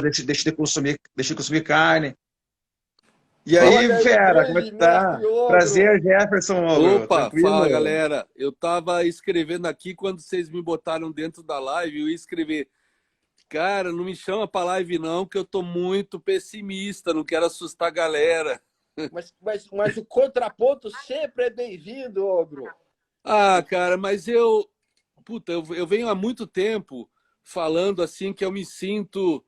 deixe de consumir carne. E aí, Olha aí, fera, como é grande que tá? mestre Ogro. Prazer, Jefferson, Ogro. Opa, fala Tranquilo? galera. Eu tava escrevendo aqui quando vocês me botaram dentro da live, eu ia escrever, cara, não me chama pra live não, que eu tô muito pessimista, não quero assustar a galera. Mas o contraponto sempre é bem-vindo, Ogro. Ah, cara, mas eu venho há muito tempo falando assim que eu me sinto,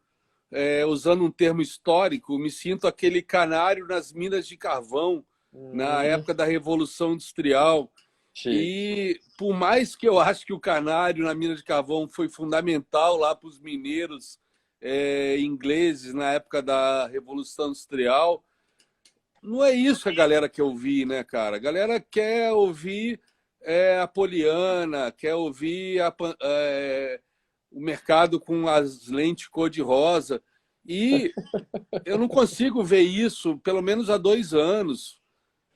usando um termo histórico, me sinto aquele canário nas minas de carvão na época da Revolução Industrial. Sim. E por mais que eu acho que o canário na mina de carvão foi fundamental lá para os mineiros ingleses na época da Revolução Industrial, não é isso que a galera quer ouvir, né, cara? A galera quer ouvir a Poliana, quer ouvir o mercado com as lentes cor-de-rosa. E eu não consigo ver isso, pelo menos há 2 anos.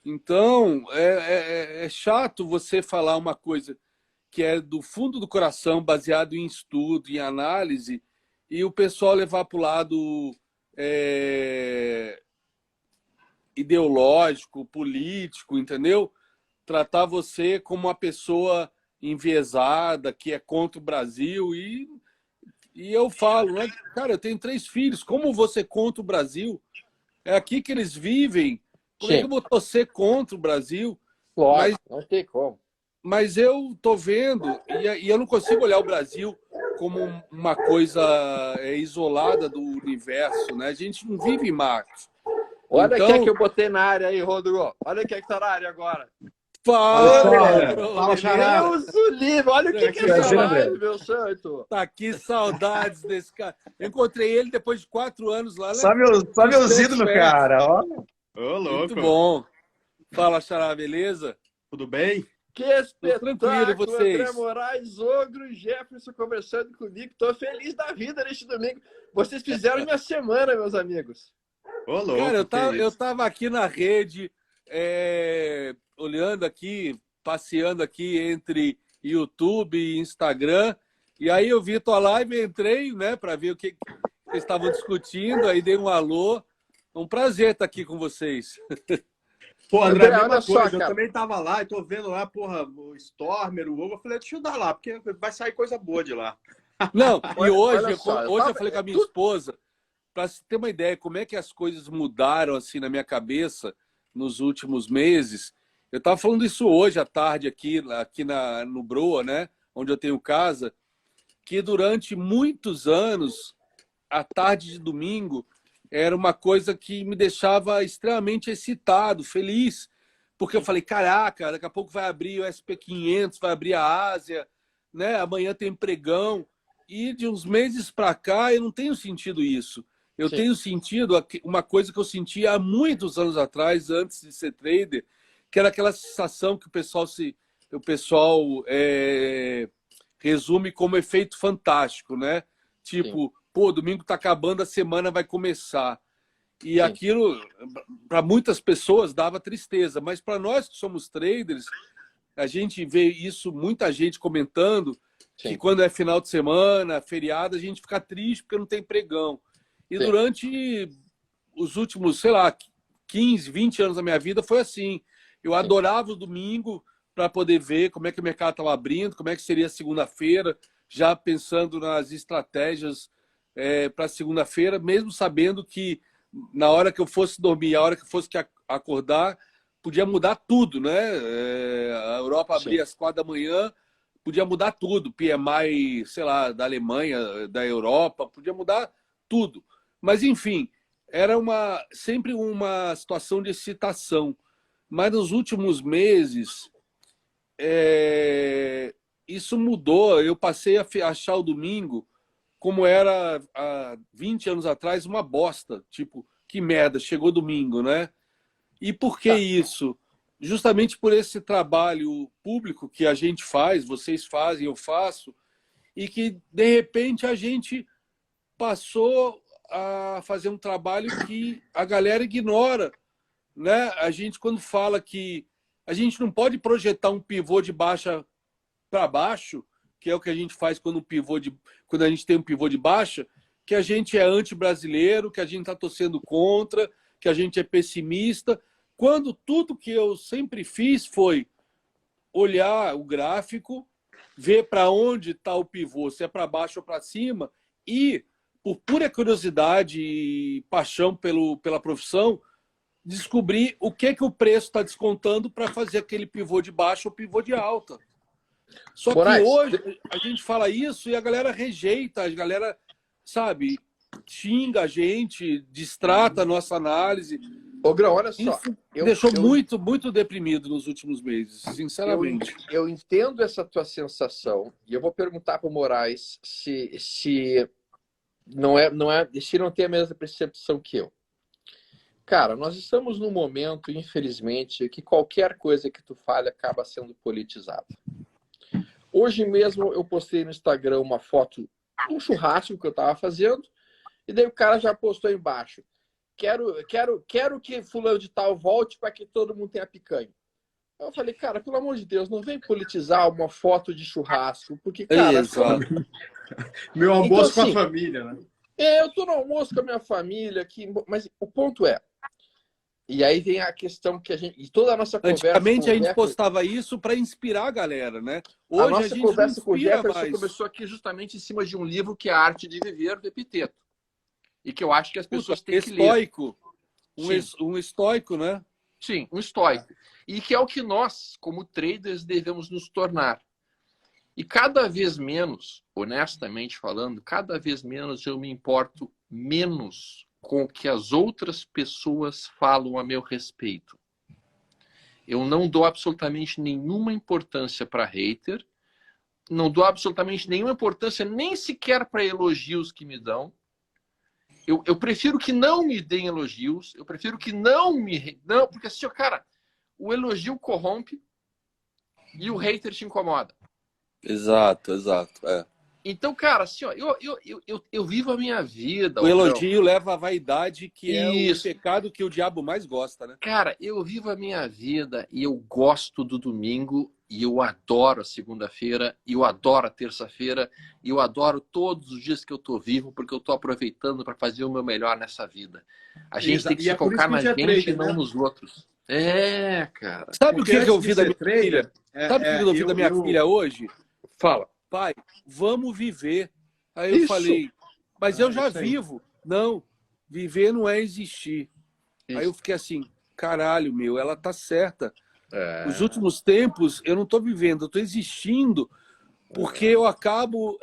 Então, é chato você falar uma coisa que é do fundo do coração, baseado em estudo, em análise, e o pessoal levar para o lado é, ideológico, político, entendeu? Tratar você como uma pessoa enviesada, que é contra o Brasil. E eu falo, né? Cara, eu tenho 3 filhos, como você contra o Brasil? É aqui que eles vivem. Como é que Sim, eu vou torcer contra o Brasil? Mas, lógico, não tem como. mas eu tô vendo, e eu não consigo olhar o Brasil como uma coisa isolada do universo, né? A gente não vive em Marte. Olha quem é que Então, eu botei na área aí, Rodrigo. Olha quem é que tá na área agora. Fala, fala, fera. bro, Fala, beleza? Xará. Deus o livre, olha o que é essa Prazer, André. live, meu santo. Tá aqui saudades desse cara. Eu encontrei ele depois de 4 anos lá, né? Só No meus State ídolos, Fair. cara. Ó. Ô, Muito louco. bom. Fala, Xará, beleza? Tudo bem? Que Tô tranquilo, e espetáculo, André vocês? Moraes, Ogro e Jefferson conversando comigo. Tô feliz da vida neste domingo. Vocês fizeram minha semana, meus amigos. Ô, Cara, louco, que eu isso. tava aqui na rede, olhando aqui, passeando aqui entre YouTube e Instagram, e aí eu vi tua live, entrei, né, para ver o que vocês estavam discutindo, aí dei um alô. Um prazer estar aqui com vocês. Pô, André, a André, mesma olha só, coisa. Eu cara. também tava lá e tô vendo lá, porra, o Stormer, o Hugo. Eu falei, deixa eu dar lá, porque vai sair coisa boa de lá. Não, e Olha hoje, só, hoje eu falei com a minha esposa, para ter uma ideia como é que as coisas mudaram assim na minha cabeça nos últimos meses. Eu estava falando isso hoje à tarde aqui no Broa, né, onde eu tenho casa, que durante muitos anos, a tarde de domingo era uma coisa que me deixava extremamente excitado, feliz, porque eu falei, caraca, daqui a pouco vai abrir o SP500, vai abrir a Ásia, né? Amanhã tem pregão. E de uns meses para cá eu não tenho sentido isso. Eu Sim, tenho sentido uma coisa que eu sentia há muitos anos atrás, antes de ser trader, que era aquela sensação que o pessoal resume como efeito fantástico, né? sim, Tipo, pô, domingo está acabando, a semana vai começar. E sim, aquilo, para muitas pessoas, dava tristeza, mas para nós que somos traders, a gente vê isso, muita gente comentando, que sim, quando é final de semana, feriado, a gente fica triste porque não tem pregão. E sim, durante os últimos, sei lá, 15, 20 anos da minha vida foi assim. Eu sim, adorava o domingo para poder ver como é que o mercado estava abrindo, como é que seria a segunda-feira, já pensando nas estratégias para segunda-feira, mesmo sabendo que na hora que eu fosse dormir, a hora que eu fosse acordar, podia mudar tudo, né? A Europa sim, abria às 4 da manhã, podia mudar tudo. PMI, sei lá, da Alemanha, da Europa, podia mudar tudo. Mas, enfim, era sempre uma situação de excitação. Mas nos últimos meses, isso mudou. Eu passei a achar o domingo como era há 20 anos atrás, uma bosta. Tipo, que merda, chegou domingo, né? E por que tá, isso? Justamente por esse trabalho público que a gente faz, vocês fazem, eu faço, e que, de repente, a gente passou a fazer um trabalho que a galera ignora, né? A gente, quando fala que a gente não pode projetar um pivô de baixa para baixo, que é o que a gente faz quando a gente tem um pivô de baixa, que a gente é anti-brasileiro, que a gente está torcendo contra, que a gente é pessimista, quando tudo que eu sempre fiz foi olhar o gráfico, ver para onde está o pivô, se é para baixo ou para cima, e, por pura curiosidade e paixão pela profissão, descobrir o que o preço está descontando para fazer aquele pivô de baixo ou pivô de alta. Só Moraes, que hoje a gente fala isso e a galera rejeita, a galera, sabe, xinga a gente, distrata a nossa análise. Ô, Grão, olha só. Isso deixou muito, muito deprimido nos últimos meses, sinceramente. Eu entendo essa tua sensação e eu vou perguntar para o Moraes se não tem a mesma percepção que eu. Cara, nós estamos num momento, infelizmente, que qualquer coisa que tu fale acaba sendo politizada. Hoje mesmo eu postei no Instagram uma foto de um churrasco que eu estava fazendo e daí o cara já postou embaixo: quero que fulano de tal volte para que todo mundo tenha picanha. Eu falei, cara, pelo amor de Deus, não vem politizar uma foto de churrasco, porque, cara... Meu almoço então, assim, com a família, né? Eu tô no almoço com a minha família aqui, mas o ponto é, e aí vem a questão que a gente... E toda a nossa conversa... Antigamente a gente postava isso para inspirar a galera, né? Hoje a nossa gente conversa com o Jefferson mais. começou aqui justamente em cima de um livro que é A Arte de Viver, do Epiteto. E que eu acho que as pessoas têm que ler. Estoico. Um estoico, né? Sim, um estoico. E que é o que nós, como traders, devemos nos tornar. E cada vez menos, honestamente falando, cada vez menos eu me importo menos com o que as outras pessoas falam a meu respeito. Eu não dou absolutamente nenhuma importância para hater, não dou absolutamente nenhuma importância nem sequer para elogios que me dão. Eu prefiro que não me deem elogios, eu prefiro que não, porque assim, cara, o elogio corrompe e o hater te incomoda. Exato. É. Então, cara, assim, ó, eu vivo a minha vida. O elogio leva à vaidade, que é Isso. o pecado que o diabo mais gosta, né? Cara, eu vivo a minha vida e eu gosto do domingo e eu adoro a segunda-feira e eu adoro a terça-feira e eu adoro todos os dias que eu tô vivo porque eu tô aproveitando para fazer o meu melhor nessa vida. A gente tem que se focar na gente e não nos outros. É, cara. Sabe o que eu ouvi da minha filha? Sabe o que eu ouvi da minha filha hoje? Fala. Pai, vamos viver. Aí eu falei, mas eu já vivo. Não, viver não é existir. Isso. Aí eu fiquei assim, caralho, meu, ela tá certa. Os últimos tempos eu não tô vivendo, eu tô existindo porque eu acabo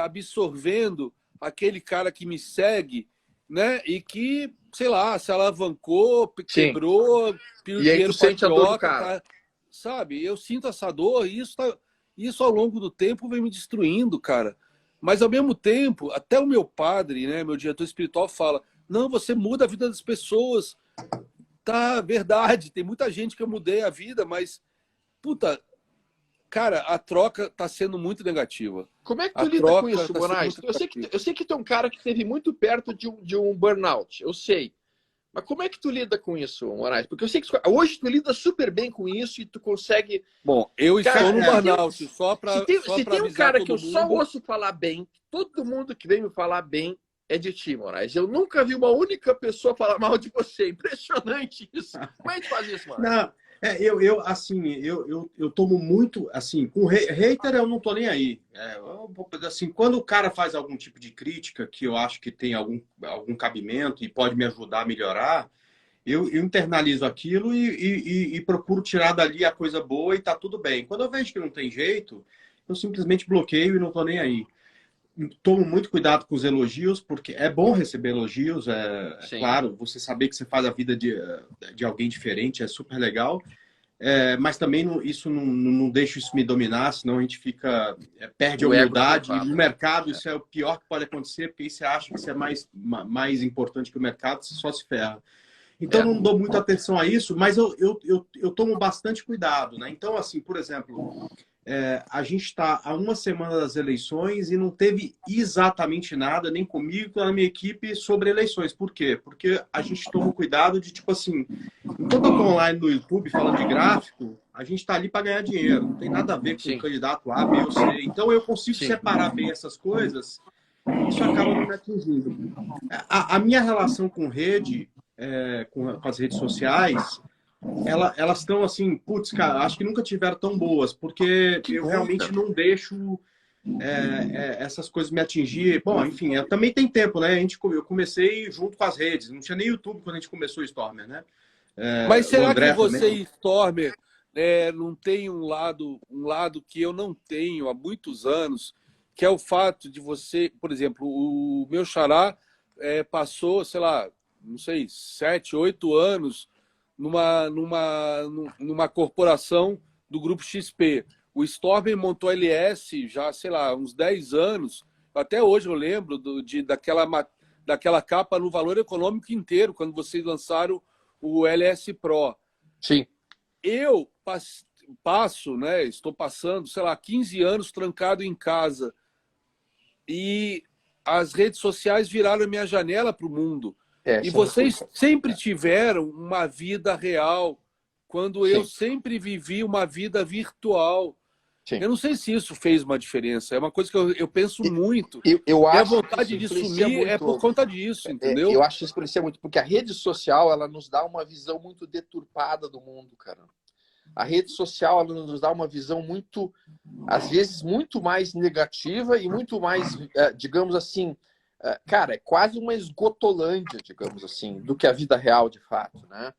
absorvendo aquele cara que me segue, né? E que, sei lá, se alavancou, quebrou, pediu dinheiro pra troca, cara. Sabe? Eu sinto essa dor e isso ao longo do tempo vem me destruindo, cara. Mas ao mesmo tempo, até o meu padre, né, meu diretor espiritual fala, não, você muda a vida das pessoas. Tá, verdade, tem muita gente que eu mudei a vida, mas, puta, cara, a troca tá sendo muito negativa. Como é que tu lida com isso, Moraes? Eu sei que tu é um cara que esteve muito perto de um burnout, eu sei. Mas como é que tu lida com isso, Moraes? Porque eu sei que hoje tu lida super bem com isso e tu consegue... Bom, eu estou no burnout, só para Se tem um cara que eu só ouço falar bem, todo mundo que vem me falar bem é de ti, Moraes. Eu nunca vi uma única pessoa falar mal de você. Impressionante isso. Como é que faz isso, Moraes? Não, eu tomo muito, assim, com hater eu não tô nem aí. Assim, quando o cara faz algum tipo de crítica que eu acho que tem algum cabimento e pode me ajudar a melhorar, eu internalizo aquilo e procuro tirar dali a coisa boa e tá tudo bem. Quando eu vejo que não tem jeito, eu simplesmente bloqueio e não tô nem aí. Tomo muito cuidado com os elogios, porque é bom receber elogios, claro, você saber que você faz a vida de alguém diferente é super legal, mas também isso não deixa isso me dominar, senão a gente perde a humildade. E no mercado isso é o pior que pode acontecer, porque aí você acha que você é mais importante que o mercado, você só se ferra. Então não dou muita atenção a isso, mas eu tomo bastante cuidado, né? Então, assim, por exemplo... a gente está há uma semana das eleições e não teve exatamente nada, nem comigo, nem na minha equipe, sobre eleições. Por quê? Porque a gente toma cuidado de, tipo assim, enquanto eu estou online no YouTube falando de gráfico, a gente está ali para ganhar dinheiro. Não tem nada a ver com o candidato A, B ou C. Então eu consigo separar bem essas coisas isso acaba não me atingindo. A minha relação com rede, com as redes sociais, elas estão assim, putz, cara, acho que nunca tiveram tão boas, porque eu realmente não deixo essas coisas me atingir. Bom, enfim, também tem tempo, né? Eu comecei junto com as redes, não tinha nem YouTube quando a gente começou o Stormer, né? Mas será que você também. e Stormer não tem um lado que eu não tenho há muitos anos, que é o fato de você, por exemplo, o meu xará passou, sei lá, não sei, 7, 8 anos numa corporação do Grupo XP. O Stormer montou a LS já, sei lá, uns 10 anos. Até hoje eu lembro daquela capa no Valor Econômico inteiro, quando vocês lançaram o LS Pro. Sim. Eu estou passando, sei lá, 15 anos trancado em casa. E as redes sociais viraram a minha janela para o mundo. E vocês sempre tiveram uma vida real, quando eu sempre vivi uma vida virtual. Sim. Eu não sei se isso fez uma diferença. É uma coisa que eu penso muito. Eu acho e a vontade de sumir é por conta disso, entendeu? Eu acho que isso influencia muito, porque a rede social ela nos dá uma visão muito deturpada do mundo, cara. A rede social ela nos dá uma visão muito, às vezes, muito mais negativa e muito mais, digamos assim, cara, é quase uma esgotolândia, digamos assim, do que a vida real de fato, né?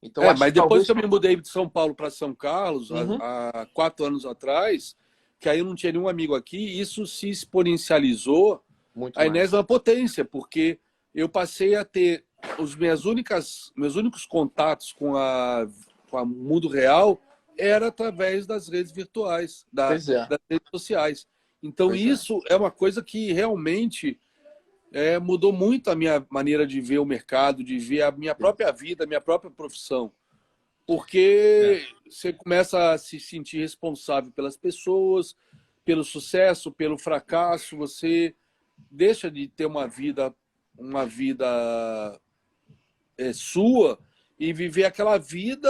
Então, mas depois que eu me mudei de São Paulo para São Carlos, há 4 anos atrás, que aí eu não tinha nenhum amigo aqui, isso se exponencializou muito a enésima potência, porque eu passei a ter meus únicos contatos com o mundo real era através das redes virtuais, das redes sociais. Então, isso é uma coisa que realmente mudou muito a minha maneira de ver o mercado, de ver a minha própria vida, a minha própria profissão. Porque você começa a se sentir responsável pelas pessoas, pelo sucesso, pelo fracasso, você deixa de ter uma vida sua e viver aquela vida,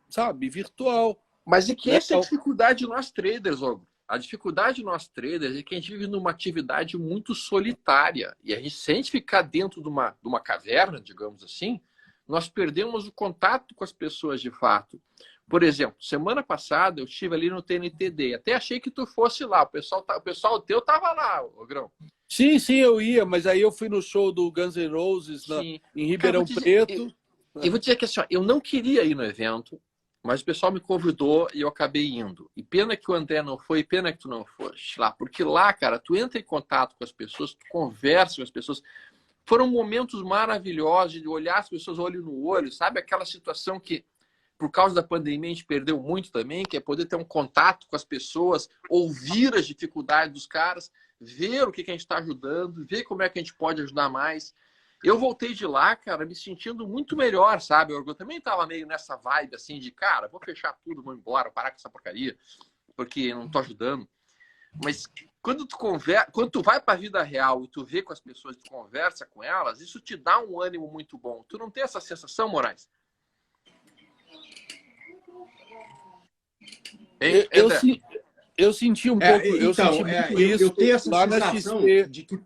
sabe, virtual. Mas é que essa é a dificuldade de nós traders, Ogro. A dificuldade de nós traders é que a gente vive numa atividade muito solitária. E se a gente ficar dentro de uma caverna, digamos assim, nós perdemos o contato com as pessoas de fato. Por exemplo, semana passada eu estive ali no TNTD. Até achei que tu fosse lá. O pessoal teu estava lá, Ogrão. Sim, eu ia. Mas aí eu fui no show do Guns N' Roses em Ribeirão Preto. Eu vou dizer que assim, eu não queria ir no evento. Mas o pessoal me convidou e eu acabei indo. E pena que o André não foi, pena que tu não foste lá. Porque lá, cara, tu entra em contato com as pessoas, tu conversa com as pessoas. Foram momentos maravilhosos de olhar as pessoas olho no olho, sabe? Aquela situação que, por causa da pandemia, a gente perdeu muito também, que é poder ter um contato com as pessoas, ouvir as dificuldades dos caras, ver o que a gente está ajudando, ver como é que a gente pode ajudar mais. Eu voltei de lá, cara, me sentindo muito melhor, sabe? Eu também tava meio nessa vibe, assim, de, cara, vou fechar tudo, vou embora, parar com essa porcaria, porque não tô ajudando. Mas quando tu vai pra vida real e tu vê com as pessoas, tu conversa com elas, isso te dá um ânimo muito bom. Tu não tem essa sensação, Moraes? Eu senti um pouco, isso. Eu tenho essa lá sensação na XP. de que...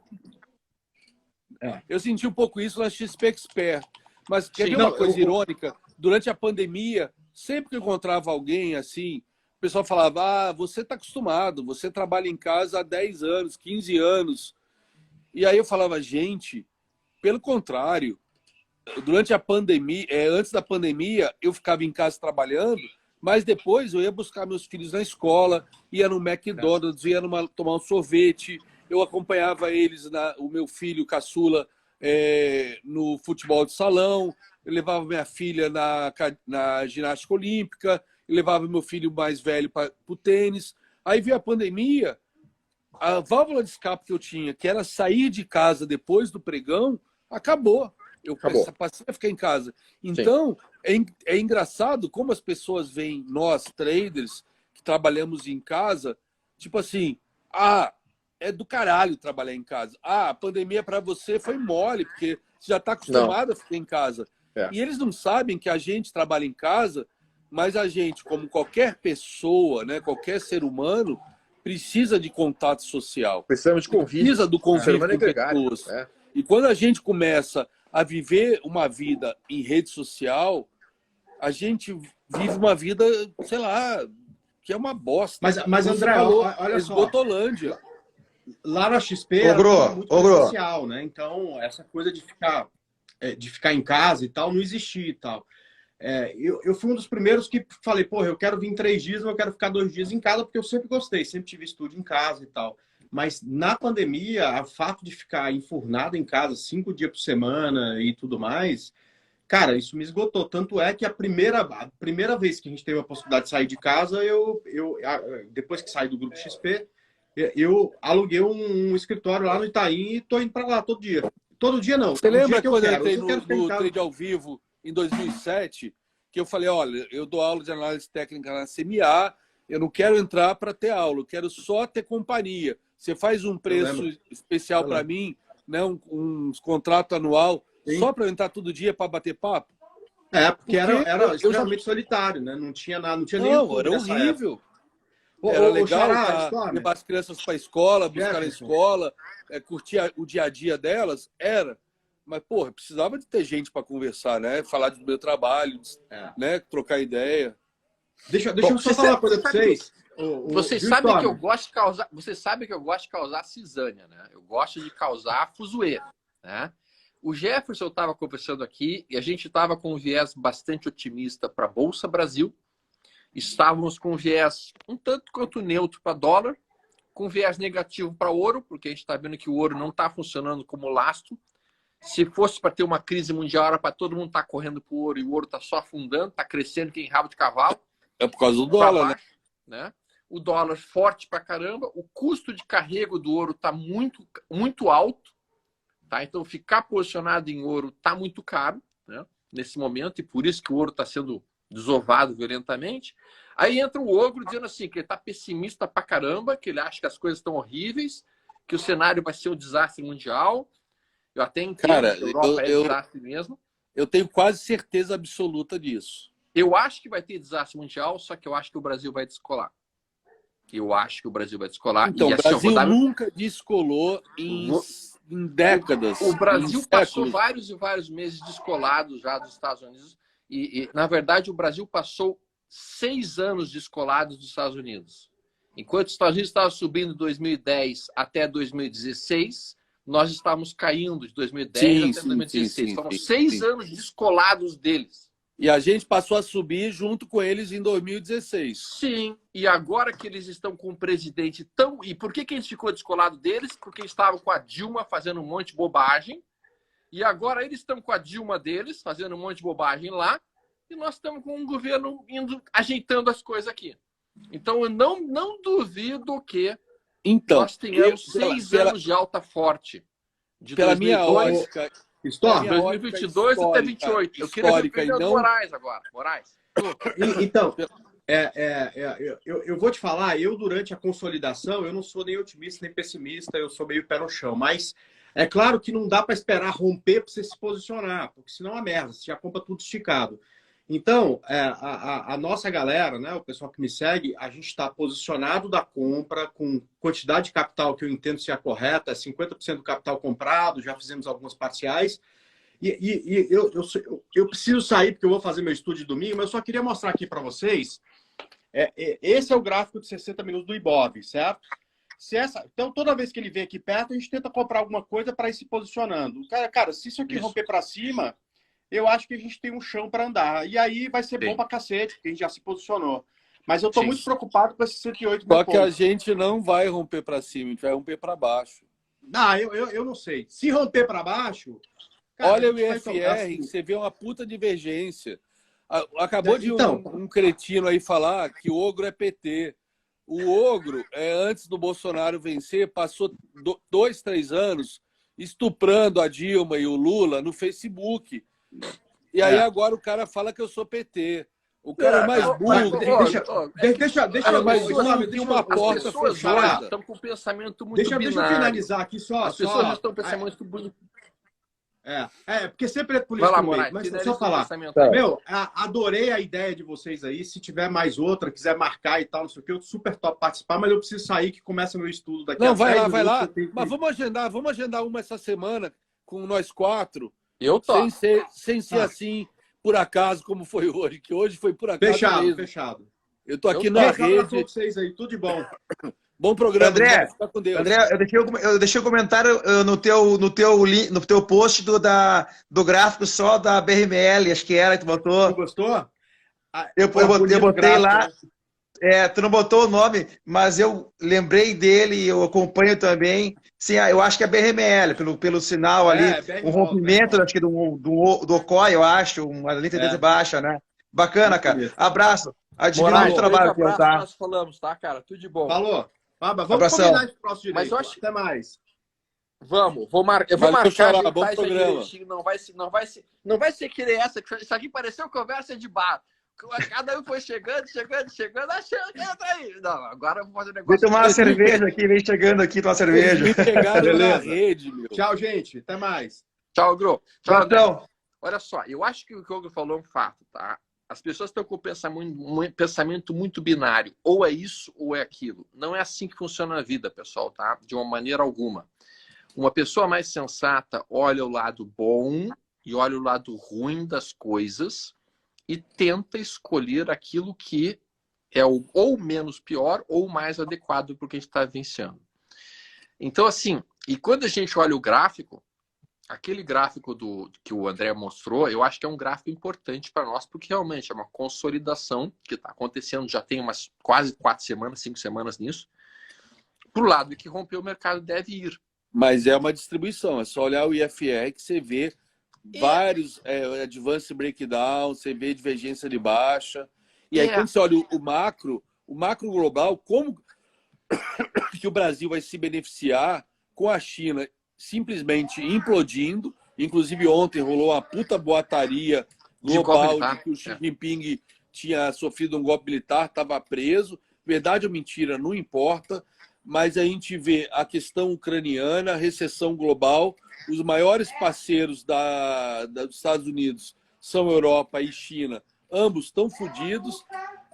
Eu senti um pouco isso na XP Expert. Mas quer ver uma coisa irônica? Durante a pandemia, sempre que eu encontrava alguém assim, o pessoal falava, você está acostumado, você trabalha em casa há 10 anos, 15 anos. E aí eu falava, gente, pelo contrário, durante a pandemia, antes da pandemia, eu ficava em casa trabalhando, mas depois eu ia buscar meus filhos na escola, ia no McDonald's, ia tomar um sorvete, eu acompanhava eles, o meu filho caçula, no futebol de salão, eu levava minha filha na ginástica olímpica, eu levava meu filho mais velho para o tênis. Aí veio a pandemia, a válvula de escape que eu tinha, que era sair de casa depois do pregão, acabou. Eu passei a ficar em casa. Então, é engraçado como as pessoas veem nós, traders, que trabalhamos em casa, tipo assim, é do caralho trabalhar em casa. A pandemia para você foi mole, porque você já está acostumado a ficar em casa. E eles não sabem que a gente trabalha em casa, mas a gente, como qualquer pessoa, né, qualquer ser humano, precisa de contato social. Precisamos de convívio. Precisa do Ser convívio humano é com gregário. pessoas. E quando a gente começa a viver uma vida em rede social, a gente vive uma vida, sei lá, que é uma bosta. Mas Como você André, falou, olha só. Esgotolândia. Lá na XP Ô, Gro, era muito ô, Gro. presencial, né? Então, essa coisa de ficar em casa e tal, não existia e tal. Eu fui um dos primeiros que falei, pô, eu quero vir 3 dias, eu quero ficar 2 dias em casa, porque eu sempre gostei, sempre tive estúdio em casa e tal. Mas na pandemia, o fato de ficar enfurnado em casa 5 dias por semana e tudo mais, cara, isso me esgotou. Tanto é que a primeira vez que a gente teve a possibilidade de sair de casa, depois que saí do Grupo XP, eu aluguei um escritório lá no Itaim e tô indo para lá todo dia. Todo dia não. Você lembra quando eu quero. entrei Eu quero ficar em no casa. Trade ao Vivo em 2007, que eu falei, olha, eu dou aula de análise técnica na CMA, eu não quero entrar para ter aula, eu quero só ter companhia. Você faz um preço especial para mim, né, um contrato anual, Sim. só para eu entrar todo dia para bater papo? Porque era eu extremamente solitário, né? Não tinha nada, não tinha nem Não, YouTube era nessa horrível. época. Era Ô, legal Xará, levar as crianças para a escola, buscar na Jefferson. escola, curtir o dia a dia delas, era. Mas, porra, precisava de ter gente para conversar, né? Falar do meu trabalho, né? Trocar ideia. Deixa eu só falar uma coisa para vocês. Vocês sabem que eu gosto de causar. Você sabe que eu gosto de causar cisânia, né? Eu gosto de causar fuzuê, né? O Jefferson estava conversando aqui e a gente estava com um viés bastante otimista para a Bolsa Brasil. Estávamos com um viés um tanto quanto neutro para dólar, com viés negativo para ouro, porque a gente está vendo que o ouro não está funcionando como lastro. Se fosse para ter uma crise mundial, era para todo mundo estar correndo para o ouro e o ouro está só afundando, está crescendo que em rabo de cavalo. É por causa do dólar, baixo, né? O dólar forte pra caramba, o custo de carrego do ouro está muito, muito alto, tá? Então ficar posicionado em ouro está muito caro, né? Nesse momento, e por isso que o ouro está sendo desovado violentamente. Aí entra o ogro dizendo assim, que ele está pessimista pra caramba, que ele acha que as coisas estão horríveis, que o cenário vai ser um desastre mundial. Eu até entendo Cara, que a Europa é desastre mesmo. Eu tenho quase certeza absoluta disso. Eu acho que vai ter desastre mundial, só que eu acho que o Brasil vai descolar. Eu acho que o Brasil vai descolar. Então, e o assim, Brasil nunca descolou em décadas. O Brasil em passou séculos. vários e vários meses descolado já dos Estados Unidos. Na verdade, o Brasil passou 6 anos descolados dos Estados Unidos. Enquanto os Estados Unidos estavam subindo de 2010 até 2016, nós estávamos caindo de 2010 até 2016. Foram 6 anos descolados deles. E a gente passou a subir junto com eles em 2016. Sim, e agora que eles estão com um presidente tão... E por que a gente ficou descolado deles? Porque estavam com a Dilma fazendo um monte de bobagem. E agora eles estão com a Dilma deles, fazendo um monte de bobagem lá. E nós estamos com um governo ajeitando as coisas aqui. Então, eu não duvido que nós tenhamos 6 anos de alta forte. De pela 2002, minha ótica... 2022 até 2028. Eu queria ver o Fernando Moraes agora. Moraes. Então, eu vou te falar, durante a consolidação, eu não sou nem otimista nem pessimista, eu sou meio pé no chão, mas é claro que não dá para esperar romper para você se posicionar, porque senão é uma merda, você já compra tudo esticado. Então, a nossa galera, né, o pessoal que me segue, a gente está posicionado da compra com quantidade de capital que eu entendo ser a correta, 50% do capital comprado, já fizemos algumas parciais. E eu preciso sair porque eu vou fazer meu estudo de domingo, mas eu só queria mostrar aqui para vocês. Esse é o gráfico de 60 minutos do Ibov, certo? Então, toda vez que ele vem aqui perto, a gente tenta comprar alguma coisa para ir se posicionando. Cara, se isso aqui romper para cima, eu acho que a gente tem um chão para andar. E aí vai ser bom para cacete, porque a gente já se posicionou. Mas eu estou muito preocupado com esse 108 mil pontos. Só que a gente não vai romper para cima, a gente vai romper para baixo. Eu não sei. Se romper para baixo... Cara, olha o IFR, assim... você vê uma puta divergência. Acabou de um cretino aí falar que o ogro é PT. O ogro, antes do Bolsonaro vencer, passou 2, 3 anos estuprando a Dilma e o Lula no Facebook. E aí agora o cara fala que eu sou PT. O cara é mais burro. Deixa tem uma porta fechada. Estão com um pensamento muito binário. Deixa eu finalizar aqui só. As pessoas estão com um pensamento muito... Porque sempre é Vai política lá, no meio. Moraes, Mas finaliza só o falar. pensamento Tá. aí. Meu, adorei a ideia de vocês aí. Se tiver mais outra, quiser marcar e tal, não sei o que, eu super top participar, mas eu preciso sair que começa meu estudo daqui a Não, vai 10 lá, vai minutos. lá. Eu tenho que... Mas vamos agendar uma essa semana com nós 4, Eu sem topo. ser assim, por acaso, como foi hoje, que hoje foi por acaso Fechado, mesmo. fechado. Eu tô aqui Eu na Beijo, abraço pra rede. vocês aí. Tudo de bom. Bom programa, André, irmão. Fica com Deus. André, eu deixei um comentário no teu post do gráfico só da BRML, acho que era que tu Não botou. gostou? Eu Bonito botei gráfico, lá, né? tu não botou o nome, mas eu lembrei dele, eu acompanho também. Sim, eu acho que é BRML, pelo sinal ali, um BR-MOL, rompimento, BR-MOL. acho que do OCOI, eu acho, uma linha de É, baixa, né? Bacana, muito cara. bonito. Abraço. Admiro muito Moraes, o grande trabalho teu, abraço, tá? nós falamos, tá, cara? Tudo de bom. Falou. Baba, vamos Abração. combinar esse próximo Mas direito. eu acho- Até mais. Vamos, eu vou Valeu, marcar, Xará, ajeitar bom isso aí programa. direitinho. Não vai ser que nem essa. Isso aqui pareceu conversa de bar. Cada um foi chegando. Achando que entra aí. Não, agora eu vou fazer um Vem negócio. tomar uma cerveja aqui, vem chegando aqui tomar Vocês cerveja. me pegaram na Beleza. rede, meu. Tchau, gente. Até mais. Tchau, Gro. Tchau, André. Abração. Olha só, eu acho que o que o Gro falou é um fato, tá? As pessoas estão com o pensamento muito binário. Ou é isso ou é aquilo. Não é assim que funciona a vida, pessoal, tá? De uma maneira alguma. Uma pessoa mais sensata olha o lado bom e olha o lado ruim das coisas e tenta escolher aquilo que é ou menos pior ou mais adequado para o que a gente está vivenciando. Então, assim, e quando a gente olha o gráfico, aquele gráfico que o André mostrou, eu acho que é um gráfico importante para nós, porque realmente é uma consolidação que está acontecendo, já tem umas quase 4 semanas, 5 semanas nisso, para o lado que rompeu o mercado deve ir. Mas é uma distribuição, é só olhar o IFR que você vê vários advanced breakdown, você vê divergência de baixa. E aí, quando você olha o macro global, como que o Brasil vai se beneficiar com a China simplesmente implodindo? Inclusive, ontem rolou uma puta boataria global de que o Xi Jinping tinha sofrido um golpe militar, estava preso. Verdade ou mentira, não importa. Mas a gente vê a questão ucraniana, a recessão global, os maiores parceiros dos Estados Unidos são Europa e China, ambos estão fodidos.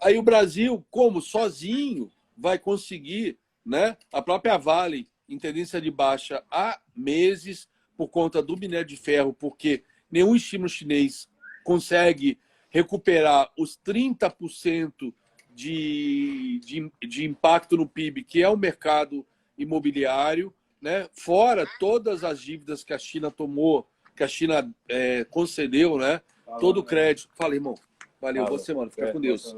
Aí o Brasil, como sozinho, vai conseguir, né? A própria Vale, em tendência de baixa há meses, por conta do minério de ferro, porque nenhum estímulo chinês consegue recuperar os 30% de impacto no PIB, que é o mercado imobiliário, né? Fora todas as dívidas que a China tomou, que a China concedeu, né? Todo o crédito. Fala, irmão. Valeu, boa semana. Fica com Deus.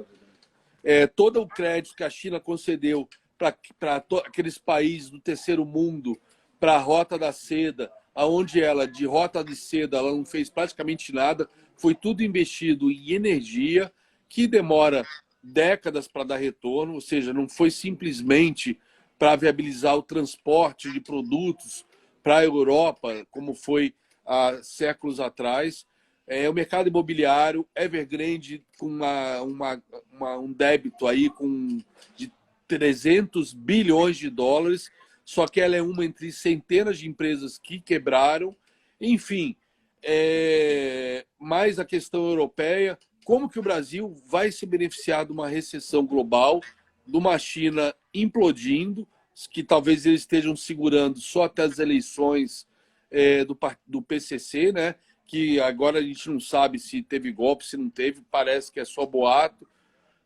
Todo o crédito que a China concedeu para aqueles países do terceiro mundo, para a Rota da Seda, aonde ela, de Rota de Seda, ela não fez praticamente nada, foi tudo investido em energia, que demora décadas para dar retorno, ou seja, não foi simplesmente para viabilizar o transporte de produtos para a Europa, como foi há séculos atrás. O mercado imobiliário, Evergrande com um débito aí de 300 bilhões de dólares, só que ela é uma entre centenas de empresas que quebraram. Enfim, mais a questão europeia, como que o Brasil vai se beneficiar de uma recessão global, de uma China implodindo, que talvez eles estejam segurando só até as eleições do PCC, né? Que agora a gente não sabe se teve golpe, se não teve, parece que é só boato,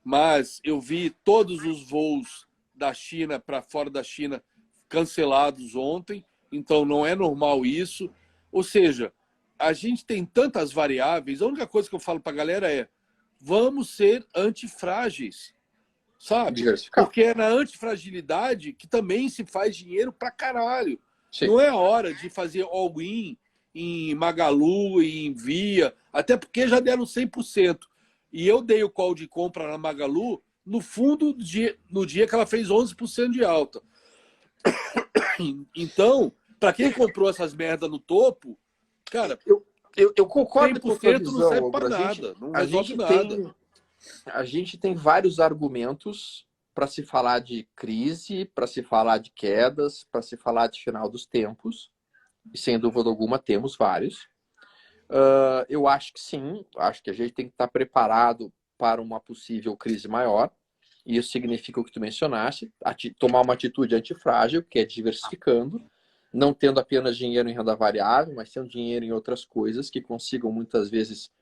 mas eu vi todos os voos da China para fora da China cancelados ontem, então não é normal isso. Ou seja, a gente tem tantas variáveis, a única coisa que eu falo para a galera é: vamos ser antifrágeis, sabe? Porque é na antifragilidade que também se faz dinheiro pra caralho. Sim. Não é a hora de fazer all-in em Magalu e em Via, até porque já deram 100%. E eu dei o call de compra na Magalu no fundo no dia que ela fez 11% de alta. Então, para quem comprou essas merda no topo, cara, eu concordo com a tua visão, não serve para nada, não resolve nada. A gente tem vários argumentos para se falar de crise, para se falar de quedas, para se falar de final dos tempos. E sem dúvida alguma temos vários. Eu acho que sim, acho que a gente tem que estar preparado para uma possível crise maior. E isso significa o que tu mencionaste, tomar uma atitude antifrágil, que é diversificando, não tendo apenas dinheiro em renda variável, mas tendo dinheiro em outras coisas que consigam muitas vezes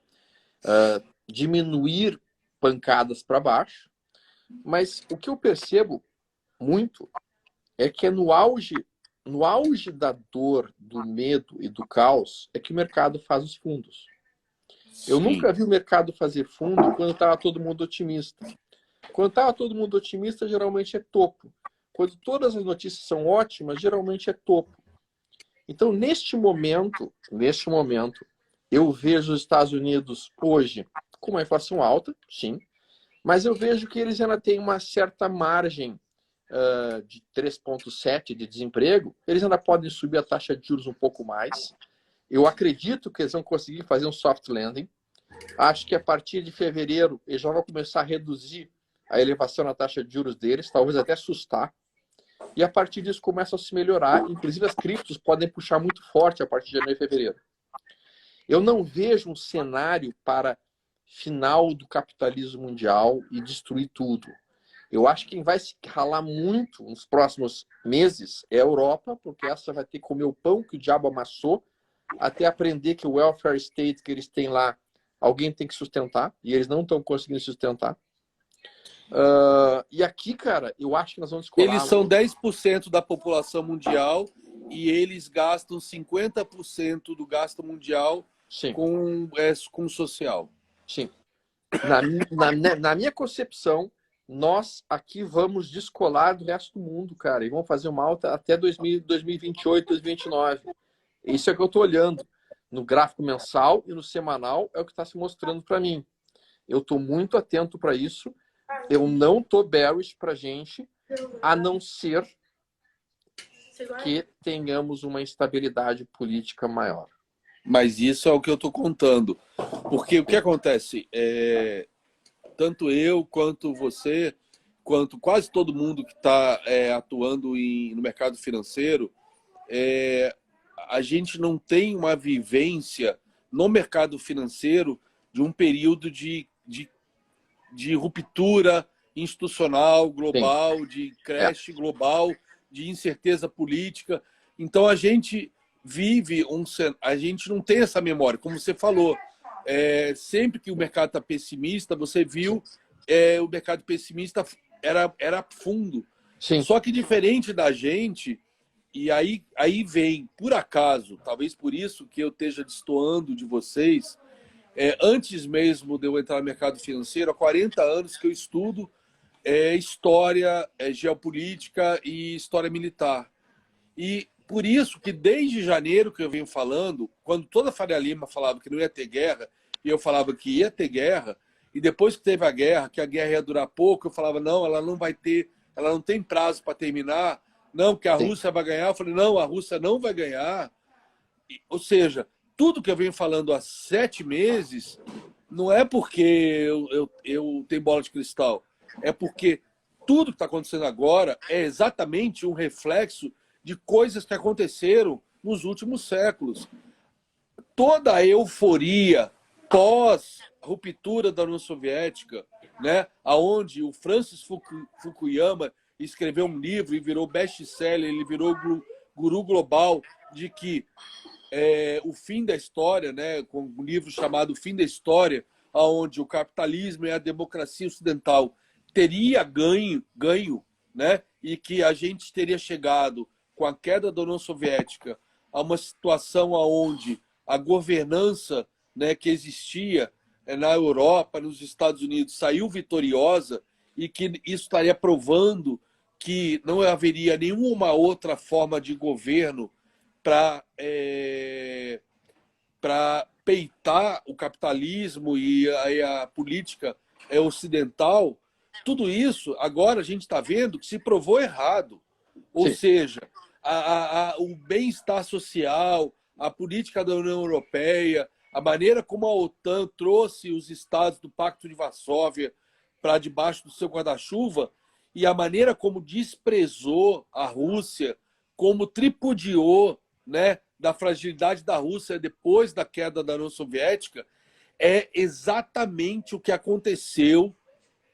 diminuir pancadas para baixo. Mas o que eu percebo muito é que é no auge da dor, do medo e do caos é que o mercado faz os fundos. Eu nunca vi o mercado fazer fundo quando estava todo mundo otimista. Quando estava todo mundo otimista, geralmente é topo. Quando todas as notícias são ótimas, geralmente é topo. Então, neste momento, eu vejo os Estados Unidos hoje com uma inflação alta, sim, mas eu vejo que eles ainda têm uma certa margem de 3,7 de desemprego. Eles ainda podem subir a taxa de juros um pouco mais. Eu acredito que eles vão conseguir fazer um soft landing. Acho que a partir de fevereiro eles já vão começar a reduzir a elevação na taxa de juros deles, talvez até assustar. E a partir disso começa a se melhorar. Inclusive as criptos podem puxar muito forte a partir de janeiro e fevereiro. Eu não vejo um cenário para final do capitalismo mundial e destruir tudo. Eu acho que quem vai se ralar muito nos próximos meses é a Europa, porque essa vai ter que comer o pão que o diabo amassou, até aprender que o welfare state que eles têm lá, alguém tem que sustentar, e eles não estão conseguindo sustentar. E aqui, cara, eu acho que nós vamos descolar. Eles são 10% da população mundial e eles gastam 50% do gasto mundial com social. Sim. Na minha concepção, nós aqui vamos descolar do resto do mundo, cara, e vamos fazer uma alta até 2028, 2029. Isso é o que eu estou olhando no gráfico mensal e no semanal, é o que está se mostrando para mim. Eu estou muito atento para isso. Eu não estou bearish para a gente, a não ser que tenhamos uma instabilidade política maior. Mas isso é o que eu estou contando. Porque o que acontece? Tanto eu, quanto você, quanto quase todo mundo que está atuando no mercado financeiro, a gente não tem uma vivência no mercado financeiro de um período de ruptura institucional global, de crash global, de incerteza política. Então a gente vive a gente não tem essa memória, como você falou. Sempre que o mercado está pessimista, você viu o mercado pessimista era fundo. Sim. Só que diferente da gente, e aí vem, por acaso, talvez por isso que eu esteja destoando de vocês, antes mesmo de eu entrar no mercado financeiro, há 40 anos que eu estudo história, geopolítica e história militar. E por isso que desde janeiro que eu venho falando, quando toda a Faria Lima falava que não ia ter guerra, e eu falava que ia ter guerra, e depois que teve a guerra, que a guerra ia durar pouco, eu falava, não, ela não vai ter, ela não tem prazo para terminar, não, que a Rússia vai ganhar. Eu falei, não, a Rússia não vai ganhar. Ou seja, tudo que eu venho falando há 7 meses não é porque eu tenho bola de cristal, é porque tudo que está acontecendo agora é exatamente um reflexo de coisas que aconteceram nos últimos séculos. Toda a euforia pós-ruptura da União Soviética, né, onde o Francis Fukuyama escreveu um livro e virou best-seller, ele virou guru global de que o fim da história, né, com um livro chamado O Fim da História, onde o capitalismo e a democracia ocidental teria ganho, né, e que a gente teria chegado com a queda da União Soviética a uma situação onde a governança, né, que existia na Europa, nos Estados Unidos, saiu vitoriosa e que isso estaria provando que não haveria nenhuma outra forma de governo para peitar o capitalismo e a política ocidental. Tudo isso, agora a gente está vendo que se provou errado. Ou seja, o bem-estar social, a política da União Europeia, a maneira como a OTAN trouxe os estados do Pacto de Varsóvia para debaixo do seu guarda-chuva e a maneira como desprezou a Rússia, como tripudiou, né, da fragilidade da Rússia depois da queda da União Soviética é exatamente o que aconteceu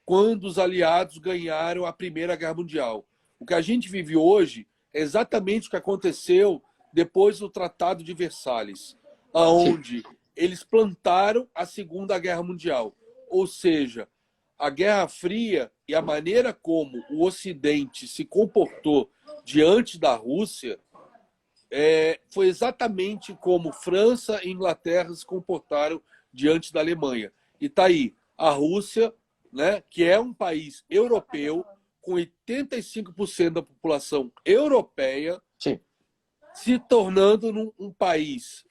quando os aliados ganharam a Primeira Guerra Mundial. O que a gente vive hoje é exatamente o que aconteceu depois do Tratado de Versalhes, aonde eles plantaram a Segunda Guerra Mundial. Ou seja, a Guerra Fria e a maneira como o Ocidente se comportou diante da Rússia foi exatamente como França e Inglaterra se comportaram diante da Alemanha. E está aí, a Rússia, né, que é um país europeu, com 85% da população europeia, Sim. se tornando um país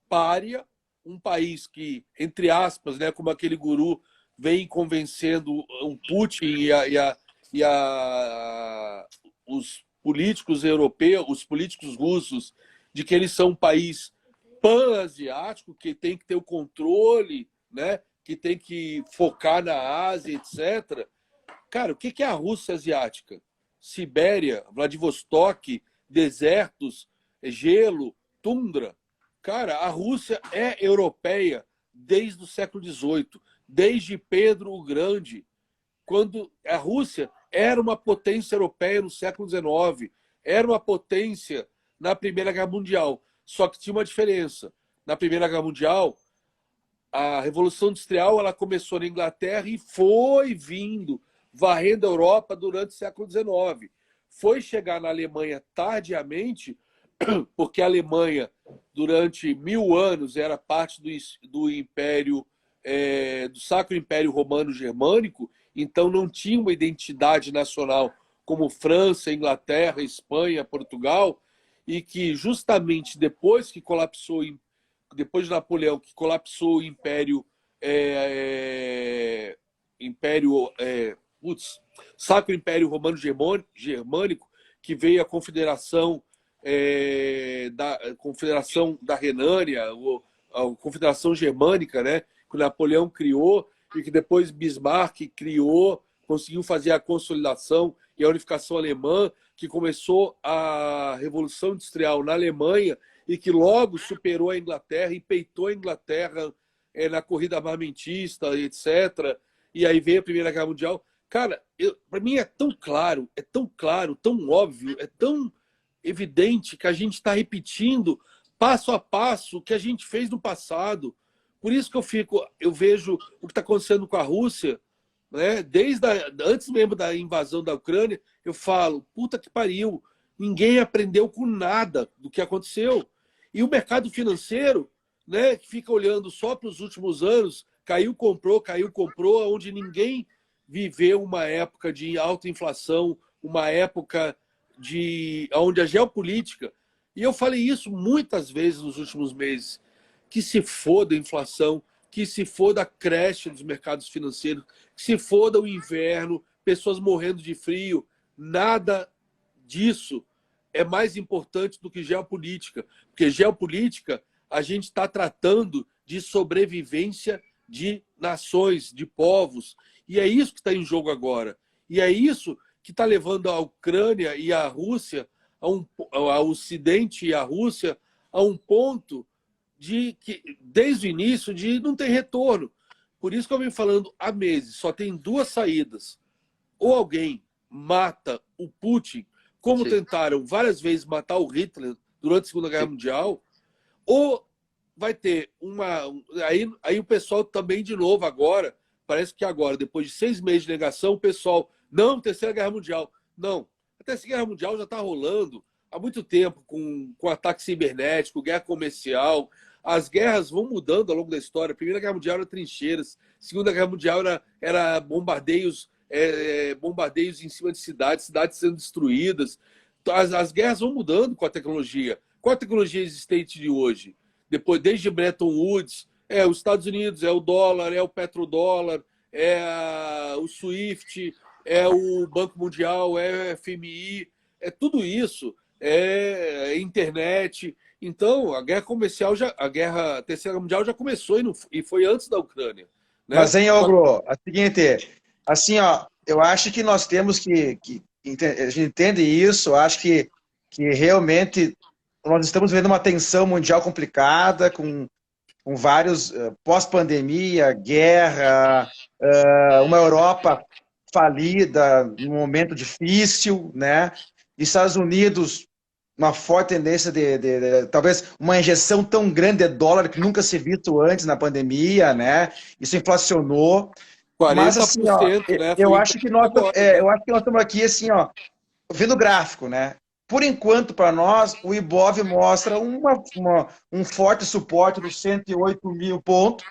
pária, um país que, entre aspas, né, como aquele guru vem convencendo o Putin os políticos europeus, os políticos russos, de que eles são um país pan-asiático, que tem que ter o controle, né, que tem que focar na Ásia, etc. Cara, o que é a Rússia asiática? Sibéria, Vladivostok, desertos, gelo, tundra. Cara, a Rússia é europeia desde o século XVIII, desde Pedro o Grande, quando a Rússia era uma potência europeia no século XIX, era uma potência na Primeira Guerra Mundial. Só que tinha uma diferença. Na Primeira Guerra Mundial, a Revolução Industrial ela começou na Inglaterra e foi vindo, varrendo a Europa durante o século XIX. Foi chegar na Alemanha tardiamente, porque a Alemanha, durante 1000 anos, era parte do Império, do Sacro Império Romano Germânico, então não tinha uma identidade nacional como França, Inglaterra, Espanha, Portugal, e que justamente depois que colapsou, depois de Napoleão, que colapsou o Sacro Império Romano Germânico, que veio a Confederação da Renânia, a Confederação Germânica, né, que Napoleão criou e que depois Bismarck criou, conseguiu fazer a consolidação e a unificação alemã, que começou a Revolução Industrial na Alemanha e que logo superou a Inglaterra e peitou a Inglaterra na corrida armamentista, etc. E aí veio a Primeira Guerra Mundial. Cara, para mim é tão claro, tão óbvio, é tão evidente que a gente está repetindo passo a passo o que a gente fez no passado. Por isso que eu vejo o que está acontecendo com a Rússia, né? Antes mesmo da invasão da Ucrânia, eu falo, puta que pariu, ninguém aprendeu com nada do que aconteceu. E o mercado financeiro, né, que fica olhando só para os últimos anos, caiu, comprou, onde ninguém viveu uma época de alta inflação, uma época onde a geopolítica, e eu falei isso muitas vezes nos últimos meses, que se foda a inflação, que se foda a creche dos mercados financeiros, que se foda o inverno, pessoas morrendo de frio, nada disso é mais importante do que geopolítica, porque geopolítica a gente está tratando de sobrevivência de nações, de povos, e é isso que está em jogo agora. E é isso que está levando a Ucrânia e a Rússia, ao Ocidente e a Rússia, a um ponto de que, desde o início, de não ter retorno. Por isso que eu venho falando há meses, só tem duas saídas. Ou alguém mata o Putin, como Sim. tentaram várias vezes matar o Hitler durante a Segunda Guerra Mundial, ou vai ter Aí o pessoal também, de novo, agora, parece que agora, depois de 6 meses de negação, o pessoal, não, Terceira Guerra Mundial. Não, a Terceira Guerra Mundial já está rolando há muito tempo, com ataque cibernético, guerra comercial. As guerras vão mudando ao longo da história. A Primeira Guerra Mundial era trincheiras, a Segunda Guerra Mundial era bombardeios em cima de cidades sendo destruídas. As guerras vão mudando com a tecnologia. Qual a tecnologia existente de hoje? Desde Bretton Woods, os Estados Unidos, é o dólar, é o petrodólar, é o SWIFT, é o Banco Mundial, é o FMI, é tudo isso, é internet. Então, a guerra comercial, a Terceira Mundial já começou e foi antes da Ucrânia. Né? Mas, hein, Ogro, é o seguinte, assim, ó, eu acho que nós temos a gente entende isso, acho que realmente nós estamos vivendo uma tensão mundial complicada, com vários pós-pandemia, guerra, uma Europa falida, num momento difícil, né? Estados Unidos, uma forte tendência talvez uma injeção tão grande de dólar que nunca se visto antes na pandemia, né? Isso inflacionou. Mas assim, ó, 40%, né? eu Foi acho que nós, agora, né? eu acho que nós estamos aqui assim, ó, vendo o gráfico, né? Por enquanto, para nós, o Ibov mostra um forte suporte dos 108 mil pontos,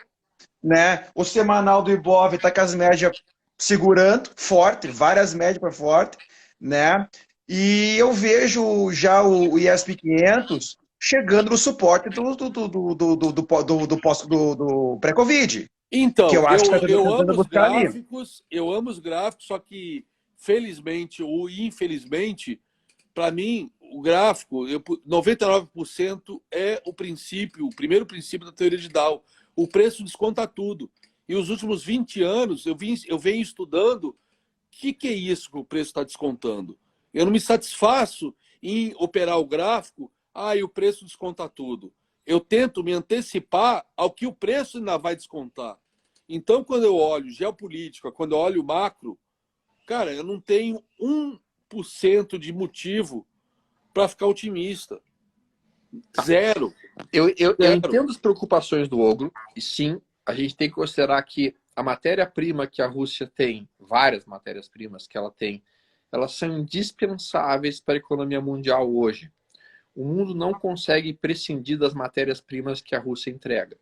né? O semanal do Ibov está com as médias segurando, forte, várias médias para forte, né? E eu vejo já o ISP 500 chegando no suporte do pré-Covid, que Então, eu acho que está eu amo tentando os buscar ali. gráficos, eu amo os gráficos, só que, felizmente ou infelizmente, para mim, o gráfico, 99% é o princípio, o primeiro princípio da teoria de Dow. O preço desconta tudo. E os últimos 20 anos, eu venho estudando o que é isso que o preço está descontando. Eu não me satisfaço em operar o gráfico, e o preço desconta tudo. Eu tento me antecipar ao que o preço ainda vai descontar. Então, quando eu olho geopolítica, quando eu olho macro, cara, eu não tenho 1% de motivo para ficar otimista. Zero. Eu Zero. entendo as preocupações do Ogro, e sim, a gente tem que considerar que a matéria-prima que a Rússia tem, várias matérias-primas que ela tem, elas são indispensáveis para a economia mundial hoje. O mundo não consegue prescindir das matérias-primas que a Rússia entrega.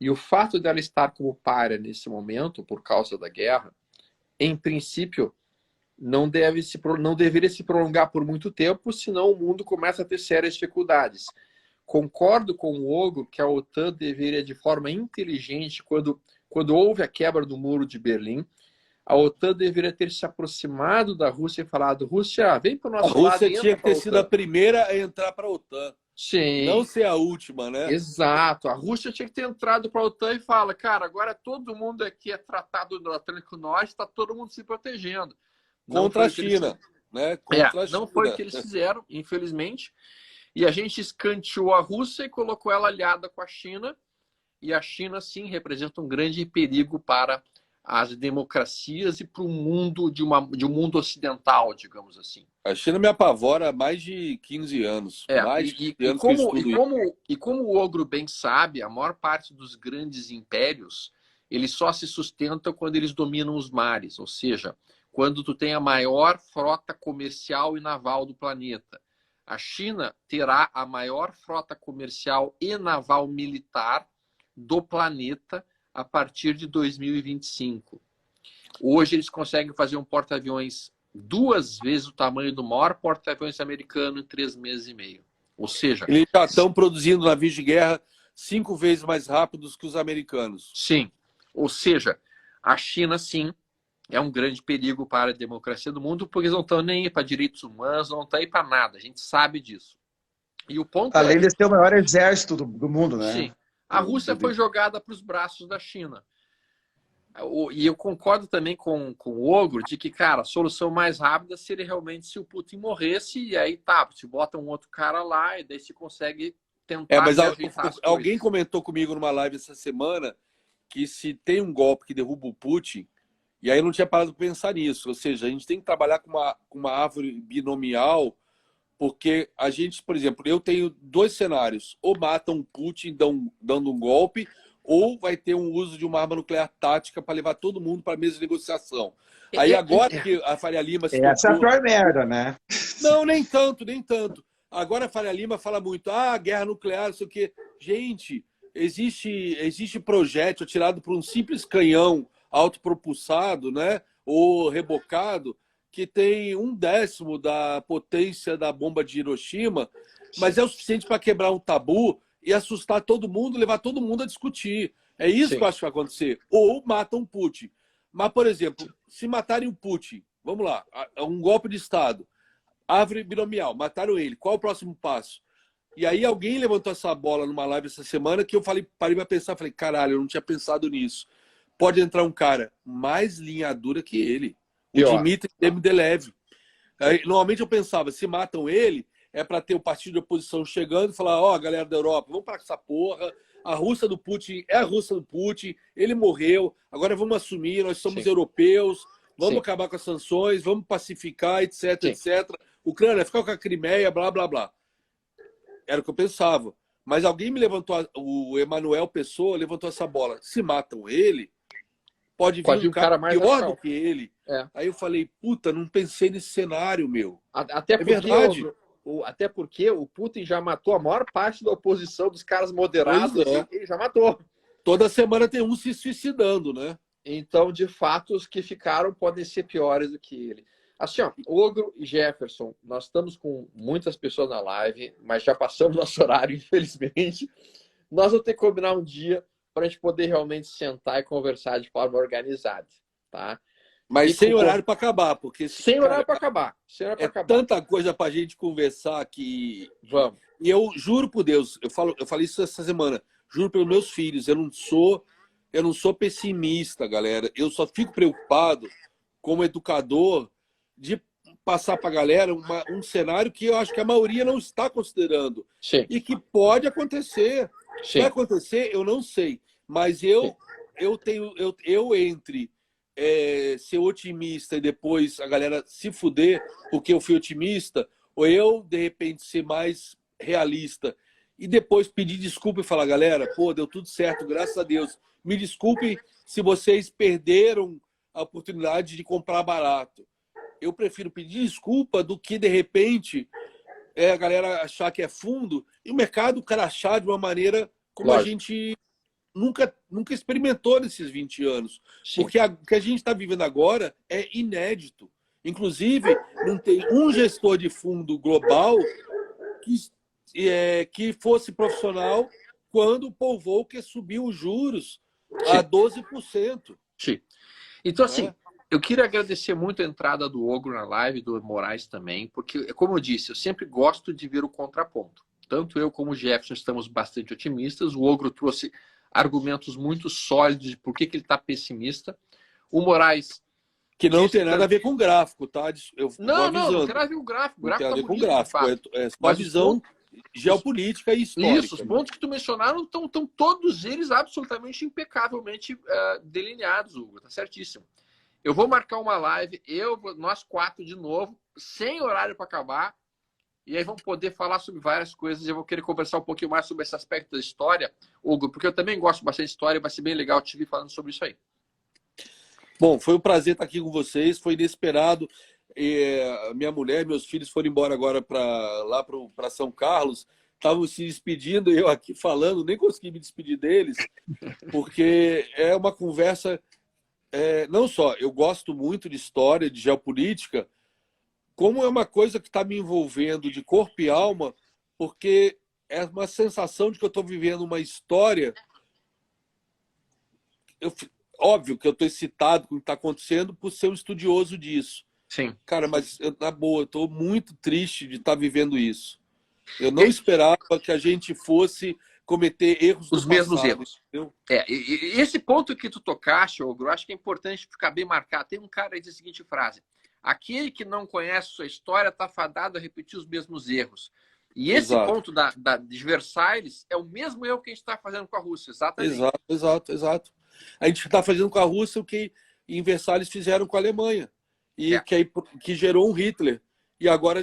E o fato dela estar como pária nesse momento, por causa da guerra, em princípio, não deveria se prolongar por muito tempo, senão o mundo começa a ter sérias dificuldades. Concordo com o Ogro que a OTAN deveria, de forma inteligente, quando houve a quebra do muro de Berlim, a OTAN deveria ter se aproximado da Rússia e falado: Rússia, vem para o nosso lado. A Rússia tinha que ter sido a primeira a entrar para a OTAN. Sim. Não ser a última, né? Exato. A Rússia tinha que ter entrado para a OTAN e fala: cara, agora todo mundo aqui é tratado do Atlântico Norte, está todo mundo se protegendo. Contra a China, né? Contra a China. Não foi o que eles fizeram, infelizmente. E a gente escanteou a Rússia e colocou ela aliada com a China. E a China, sim, representa um grande perigo para as democracias e para o mundo de um mundo ocidental, digamos assim. A China me apavora há mais de 15 anos. Mais de 15 anos e como o Ogro bem sabe, a maior parte dos grandes impérios, eles só se sustentam quando eles dominam os mares, ou seja, quando tu tem a maior frota comercial e naval do planeta. A China terá a maior frota comercial e naval militar do planeta a partir de 2025. Hoje eles conseguem fazer um porta-aviões 2 vezes o tamanho do maior porta-aviões americano em 3 meses e meio. Ou seja... Eles já estão produzindo navios de guerra 5 vezes mais rápidos que os americanos. Sim. Ou seja, a China, sim, é um grande perigo para a democracia do mundo, porque eles não estão nem aí para direitos humanos, não estão aí para nada. A gente sabe disso. E o ponto Além de ser o maior exército do mundo, né? Sim. A Rússia foi jogada para os braços da China. E eu concordo também com o Ogro de que, cara, a solução mais rápida seria realmente se o Putin morresse, e aí tá, se bota um outro cara lá, e daí se consegue tentar... Mas alguém comentou comigo numa live essa semana que se tem um golpe que derruba o Putin, e aí eu não tinha parado para pensar nisso, ou seja, a gente tem que trabalhar com uma árvore binomial, porque a gente, por exemplo, eu tenho 2 cenários, ou matam o Putin dando um golpe, ou vai ter um uso de uma arma nuclear tática para levar todo mundo para a mesa de negociação. Aí agora que a Faria Lima se Essa é a pior merda, né? Não, nem tanto, nem tanto. Agora a Faria Lima fala muito, guerra nuclear, não sei o quê. Gente, existe projétil tirado por um simples canhão autopropulsado, né? Ou rebocado, que tem 1/10 da potência da bomba de Hiroshima, mas é o suficiente para quebrar um tabu e assustar todo mundo, levar todo mundo a discutir. É isso Sim. que eu acho que vai acontecer. Ou matam Putin. Mas, por exemplo, se matarem o Putin, vamos lá, um golpe de Estado, árvore binomial, mataram ele, qual o próximo passo? E aí alguém levantou essa bola numa live essa semana que eu parei para pensar, falei, caralho, eu não tinha pensado nisso. Pode entrar um cara mais linha dura que ele, o Dmitry Medvedev. Normalmente eu pensava, se matam ele, é para ter o partido de oposição chegando e falar, ó, galera da Europa, vamos para essa porra, a Rússia do Putin é a Rússia do Putin, ele morreu, agora vamos assumir, nós somos europeus, vamos acabar com as sanções, vamos pacificar, etc, etc. Ucrânia, ficar com a Crimeia, blá, blá, blá. Era o que eu pensava. Mas alguém me levantou, o Emanuel Pessoa levantou essa bola. Se matam ele, pode vir um cara mais pior do que ele. Aí eu falei, puta, não pensei nesse cenário, meu. Até porque, verdade. Até porque o Putin já matou a maior parte da oposição dos caras moderados. Ele já matou. Toda semana tem um se suicidando, né? Então, de fato, os que ficaram podem ser piores do que ele. Assim, ó, Ogro e Jefferson, nós estamos com muitas pessoas na live, mas já passamos nosso horário, infelizmente. Nós vamos ter que combinar um dia para a gente poder realmente sentar e conversar de forma organizada, tá? Mas sem horário para acabar, porque... Sem horário para acabar. Tanta coisa para a gente conversar que... Vamos. E eu juro por Deus, eu falei isso essa semana, juro pelos meus filhos, eu não sou pessimista, galera. Eu só fico preocupado, como educador, de passar para a galera um cenário que eu acho que a maioria não está considerando. Sim. E que pode acontecer. Sim. Vai acontecer, eu não sei. Mas eu entre ser otimista e depois a galera se fuder porque eu fui otimista, ou eu, de repente, ser mais realista e depois pedir desculpa e falar, galera, pô, deu tudo certo, graças a Deus. Me desculpem se vocês perderam a oportunidade de comprar barato. Eu prefiro pedir desculpa do que, de repente, a galera achar que é fundo e o mercado o cara achar de uma maneira como a gente nunca experimentou nesses 20 anos. Sim. Porque o que a gente está vivendo agora é inédito. Inclusive, não tem um gestor de fundo global que fosse profissional quando o Paul Volcker subiu os juros a 12%. Sim. Então, assim, eu queria agradecer muito a entrada do Ogro na live, do Moraes também, porque, como eu disse, eu sempre gosto de ver o contraponto. Tanto eu como o Jefferson estamos bastante otimistas. O Ogro trouxe argumentos muito sólidos de por que ele está pessimista. O Moraes... Que não tem nada a ver com gráfico, tá? Não tem nada a ver com gráfico. Não tem nada a ver com gráfico. É uma visão geopolítica e histórica. Isso, os pontos que tu mencionaram estão todos eles absolutamente impecavelmente delineados, Hugo. Tá certíssimo. Eu vou marcar uma live, nós 4 de novo, sem horário para acabar, e aí vamos poder falar sobre várias coisas. Eu vou querer conversar um pouquinho mais sobre esse aspecto da história, Hugo, porque eu também gosto bastante de história, vai ser bem legal te vir falando sobre isso aí. Bom, foi um prazer estar aqui com vocês, foi inesperado. Minha mulher e meus filhos foram embora agora para São Carlos, estavam se despedindo, eu aqui falando, nem consegui me despedir deles, porque é uma conversa... não só, eu gosto muito de história, de geopolítica, como é uma coisa que está me envolvendo de corpo e alma, porque é uma sensação de que eu estou vivendo uma história. Óbvio que eu estou excitado com o que está acontecendo por ser um estudioso disso. Sim. Cara, mas na boa, eu estou muito triste de estar vivendo isso. Eu não esperava que a gente fosse cometer erros os mesmos erros. Entendeu? E esse ponto que tu tocaste, Ogro, eu acho que é importante ficar bem marcado. Tem um cara aí que diz a seguinte frase: aquele que não conhece sua história está fadado a repetir os mesmos erros. E esse ponto de Versailles é o mesmo erro que a gente está fazendo com a Rússia, exatamente. Exato. A gente está fazendo com a Rússia o que em Versalhes fizeram com a Alemanha, e que gerou um Hitler. E agora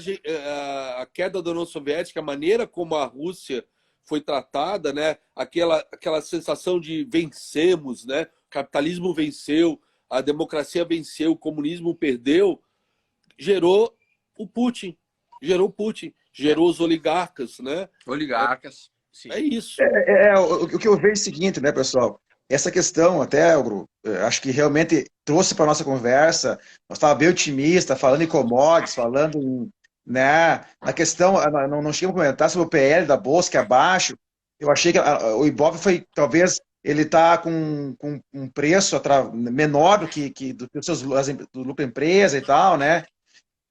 a queda da União Soviética, a maneira como a Rússia foi tratada, né? Aquela sensação de vencemos, né? O capitalismo venceu, a democracia venceu, o comunismo perdeu, gerou o Putin, gerou os oligarcas, né? Oligarcas, sim. É isso. O que eu vejo é o seguinte, né, pessoal? Essa questão, até, Ogro, acho que realmente trouxe para a nossa conversa, nós estávamos bem otimistas, falando em commodities, falando em, né, na questão, não chegamos a comentar sobre o PL da Bolsa, que é baixo. Eu achei que o Ibov foi, talvez, ele está com um preço menor do que do lucro empresa e tal, né?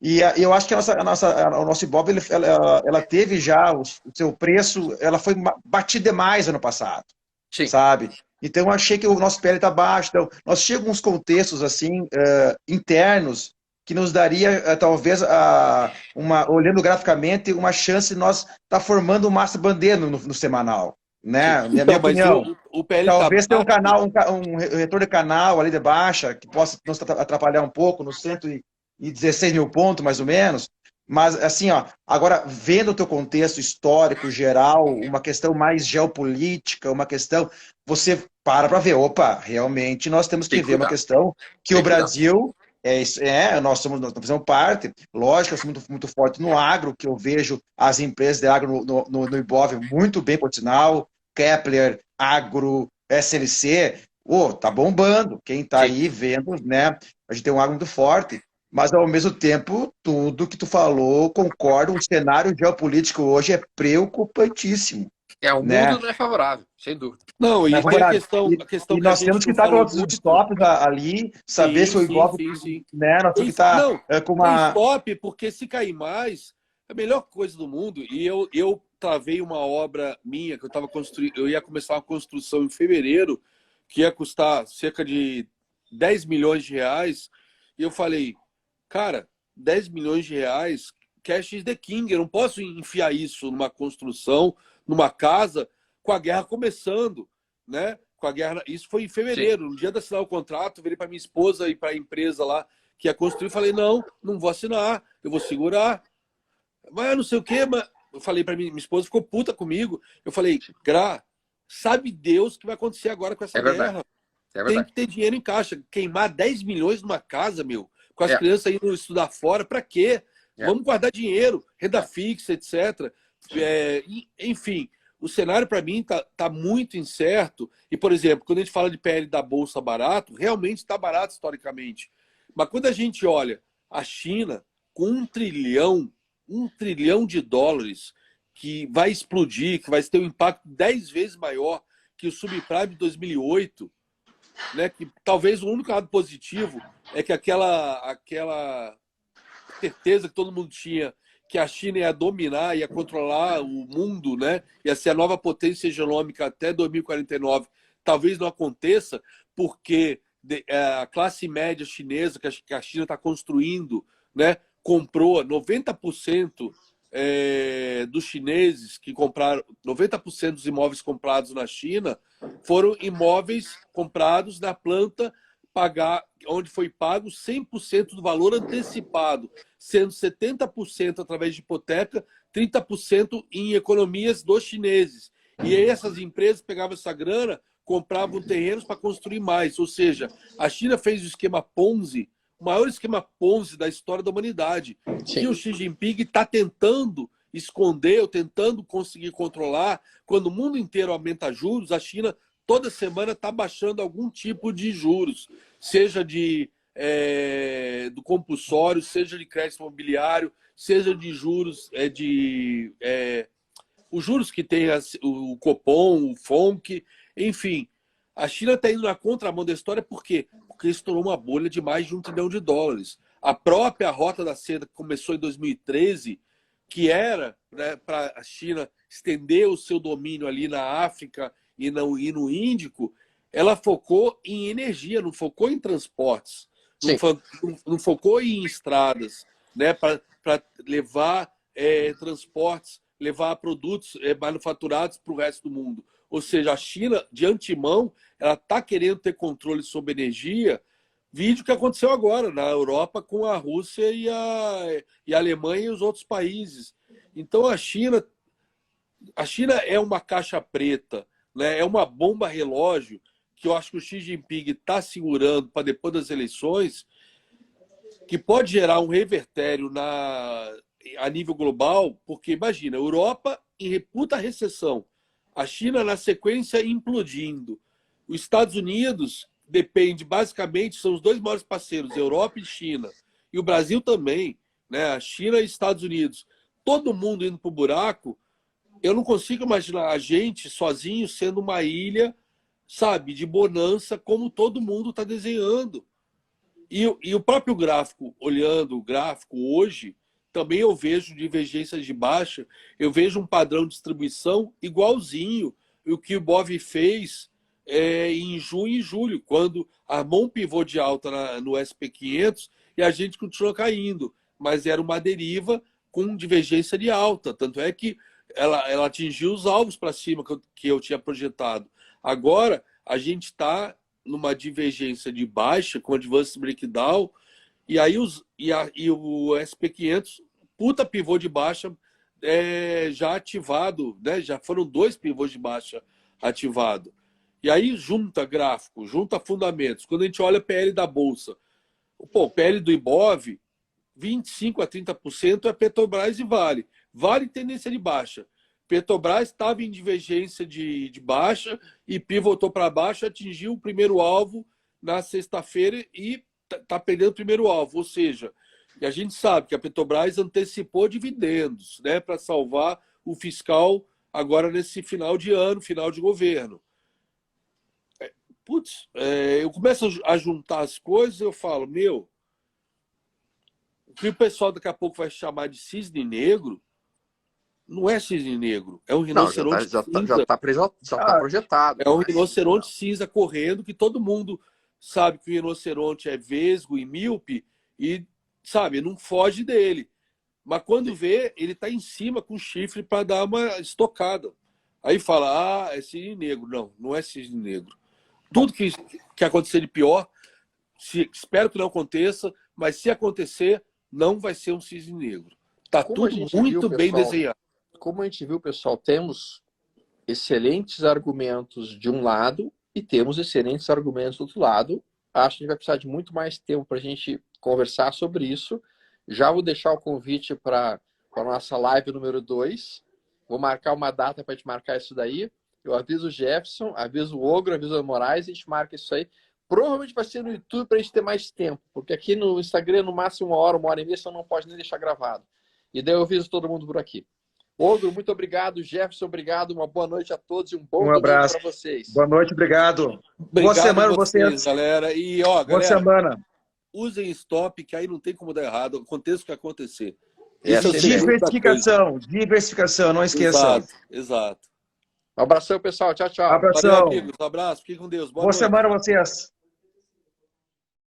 E eu acho que o nosso Ibov, ela teve já o seu preço, ela foi batida demais ano passado. Sim. Sabe? Então, eu achei que o nosso PL está baixo. Então, nós chegamos uns contextos assim internos que nos daria, talvez, olhando graficamente, uma chance de nós estar formando o Márcio Bandeira no semanal, né? Minha Então, mas opinião. o PL tá Talvez tenha um baixo. canal, um retorno de canal ali de baixa, que possa nos atrapalhar um pouco, nos 116 mil pontos, mais ou menos. Mas, assim, ó, agora, vendo o teu contexto histórico, geral, uma questão mais geopolítica, uma questão, você para ver, opa, realmente nós temos Tem que que ver uma cuidar. questão que Tem o que cuidar. Brasil, nós fazemos parte, lógico, eu sou muito forte no agro, que eu vejo as empresas de agro no Ibov muito bem, por sinal, Kepler, Agro, SLC, tá bombando. Quem está Sim. aí vendo, né? A gente tem um agro muito forte, mas ao mesmo tempo, tudo que tu falou, concordo, o cenário geopolítico hoje é preocupantíssimo, O né? mundo não é favorável, sem dúvida. Não, Não é e tem a favorável. questão, E, a questão e que a nós temos gente que não estar com falou os muito. stops ali, saber Sim, se o sim, Ibov, sim, sim. né? Nós temos que estar Não, com tem uma. stop, porque se cair mais, é a melhor coisa do mundo. E eu travei uma obra minha, que eu estava construindo, eu ia começar uma construção em fevereiro, que ia custar cerca de 10 milhões de reais. E eu falei, cara, 10 milhões de reais, cash is the king. Eu não posso enfiar isso numa construção, numa casa, com a guerra começando, né? Com a guerra. Isso foi em Sim. fevereiro. No dia de assinar o contrato, eu virei para minha esposa e para a empresa lá que ia construir, falei, não vou assinar, eu vou segurar. Mas não sei o quê, mas eu falei para minha esposa, ficou puta comigo. Eu falei, Gra, sabe Deus o que vai acontecer agora com essa É verdade. guerra? É Tem verdade. que ter dinheiro em caixa. Queimar 10 milhões numa casa, meu, com as É. crianças indo estudar fora, para quê? É. Vamos guardar dinheiro, renda É. fixa, etc. Enfim, o cenário para mim tá muito incerto. E, por exemplo, quando a gente fala de PL da Bolsa barato, realmente está barato historicamente. Mas quando a gente olha a China com um trilhão de dólares que vai explodir, que vai ter um impacto 10 vezes maior que o subprime de 2008, né? Que talvez o único lado positivo é que aquela certeza que todo mundo tinha que a China ia dominar, ia controlar o mundo, né? Ia ser a nova potência hegemônica até 2049. Talvez não aconteça, porque a classe média chinesa que a China está construindo, né? Comprou 90% dos chineses que compraram, 90% dos imóveis comprados na China foram imóveis comprados na planta, onde foi pago 100% do valor antecipado, sendo 70% através de hipoteca, 30% em economias dos chineses. E aí essas empresas pegavam essa grana, compravam terrenos para construir mais. Ou seja, a China fez o esquema Ponzi, o maior esquema Ponzi da história da humanidade. Sim. Que o Xi Jinping está tentando esconder, ou tentando conseguir controlar. Quando o mundo inteiro aumenta juros, a China toda semana está baixando algum tipo de juros, seja do compulsório, seja de crédito imobiliário, seja de juros, os juros que tem o Copom, o FONC, enfim. A China está indo na contramão da história por quê? Porque estourou uma bolha de mais de $1 trilhão. A própria Rota da Seda, que começou em 2013, que era, né, para a China estender o seu domínio ali na África e no Índico, ela focou em energia, não focou em transportes, não focou em estradas, né, para levar transportes, levar produtos manufaturados para o resto do mundo. Ou seja, a China, de antemão, ela está querendo ter controle sobre energia. Vídeo que aconteceu agora na Europa com a Rússia e a Alemanha e os outros países. Então a China é uma caixa preta, né? É uma bomba relógio que eu acho que o Xi Jinping está segurando para depois das eleições, que pode gerar um revertério a nível global, porque imagina, a Europa em puta recessão, a China na sequência implodindo, os Estados Unidos depende basicamente, são os dois maiores parceiros, Europa e China, e o Brasil também, né? A China e Estados Unidos, todo mundo indo para o buraco. Eu não consigo imaginar a gente sozinho sendo uma ilha, sabe, de bonança, como todo mundo está desenhando. E o próprio gráfico, olhando o gráfico hoje, também eu vejo divergências de baixa, eu vejo um padrão de distribuição igualzinho o que o Bov fez em junho e julho, quando armou um pivô de alta no SP500 e a gente continuou caindo. Mas era uma deriva com divergência de alta. Tanto é que ela atingiu os alvos para cima que eu tinha projetado. Agora, a gente está numa divergência de baixa com Advanced Breakdown, e aí o SP500, puta pivô de baixa já ativado, né? Já foram 2 pivôs de baixa ativados. E aí junta gráfico, junta fundamentos. Quando a gente olha a PL da Bolsa, o PL do Ibov, 25% a 30% é Petrobras e Vale. Vale tendência de baixa. Petrobras estava em divergência de baixa e pivotou para baixo, atingiu o primeiro alvo na sexta-feira e está perdendo o primeiro alvo. Ou seja, e a gente sabe que a Petrobras antecipou dividendos, né, para salvar o fiscal agora nesse final de ano, final de governo. Putz, eu começo a juntar as coisas e eu falo, meu, o que o pessoal daqui a pouco vai chamar de cisne negro, não é cisne negro, é um rinoceronte já cinza. está projetado. É um rinoceronte cinza correndo, que todo mundo sabe que o rinoceronte é vesgo e míope e, sabe, não foge dele. Mas quando vê, ele está em cima com chifre para dar uma estocada. Aí fala, é cisne negro. Não, não é cisne negro. Tudo que acontecer de pior, espero que não aconteça, mas se acontecer, não vai ser um cisne negro. Está tudo muito bem desenhado. Como a gente viu, pessoal, temos excelentes argumentos de um lado e temos excelentes argumentos do outro lado. Acho que a gente vai precisar de muito mais tempo para a gente conversar sobre isso. Já vou deixar o convite para a nossa live número 2. Vou marcar uma data para a gente marcar isso daí. Eu aviso o Jefferson, aviso o Ogro, aviso o Moraes, a gente marca isso aí. Provavelmente vai ser no YouTube para a gente ter mais tempo, porque aqui no Instagram, no máximo 1 hora e meia, você não pode nem deixar gravado. E daí eu aviso todo mundo por aqui. Ogro, muito obrigado. Jefferson, obrigado. Uma boa noite a todos e um bom abraço para vocês. Boa noite, obrigado. Boa semana vocês, galera. E, ó, boa galera, semana. Usem stop, que aí não tem como dar errado. Aconteça o que acontecer. Diversificação, não esqueçam. Exato. Um abração, pessoal. Tchau, tchau. Abração. Valeu, amigos. Um abraço. Fiquem com Deus. Boa semana a vocês.